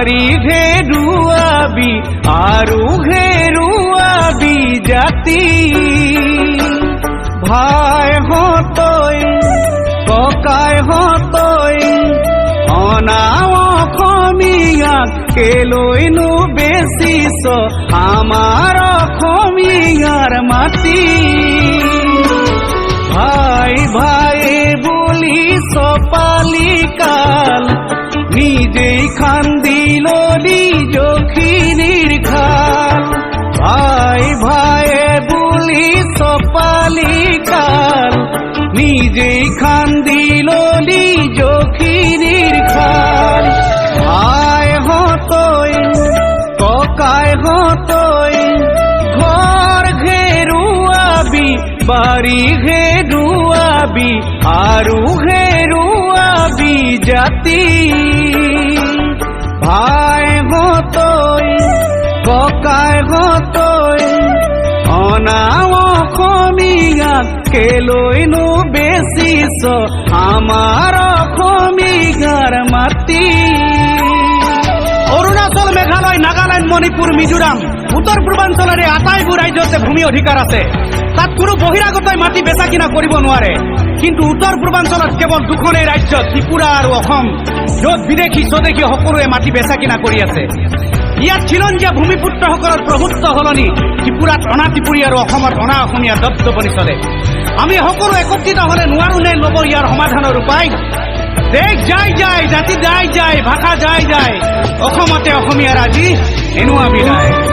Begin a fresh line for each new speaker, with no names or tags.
বাড়ি ঘেৰুৱাবি আৰু ঘেৰুৱাবি জাতি ভাই হতৈ ককাই হতৈ অনাও অসমীয়াক কেলৈনো বেচিছ আমাৰ অসমীয়াৰ মাটি ভাই ভাই বুলি চপালি কাল নিজেই খান্দি ললি জখিনীৰ খাল ভাই ভাই বুলি চপালি কাল নিজেই খান্দি ললি জখিনীৰ খাল ভাই হতৈ ককাই হতৈ ঘৰ ঘেৰুৱাবি বাড়ি ঘেৰুৱাবি আৰু ঘেৰুৱাবি জাতি ভাই হতৈ ককাই হতৈ অনাও অসমীয়াক কেলৈনো বেচিছ আমাৰ অসমীয়াৰ মাটি অৰুণাচল মেঘালয় নাগালেণ্ড মণিপুৰ মিজোৰাম উত্তৰ পূৰ্বাঞ্চলৰ আটাইবোৰ ৰাজ্যতে ভূমি অধিকাৰ আছে তাত কোনো বহিৰাগতই মাটি বেচা কিনা কৰিব নোৱাৰে কিন্তু উত্তৰ পূৰ্বাঞ্চলত কেৱল দুখনেই ৰাজ্য ত্ৰিপুৰা আৰু অসম য'ত বিদেশী স্বদেশী সকলোৱে মাটি বেচা কিনা কৰি আছে ইয়াত খিলঞ্জীয়া ভূমিপুত্ৰসকলৰ প্ৰভুত্ব সলনি ত্ৰিপুৰাত অনা ত্ৰিপুৰী আৰু অসমত অনা অসমীয়া দপদপনি চলে আমি সকলো একত্ৰিত হ'লে নোৱাৰো নে ল'ব ইয়াৰ সমাধানৰ উপায় দেশ যায় যায় জাতি যায় যায় ভাষা যায় যায় অসমতে অসমীয়াৰ আজি এনুৱা বিদায়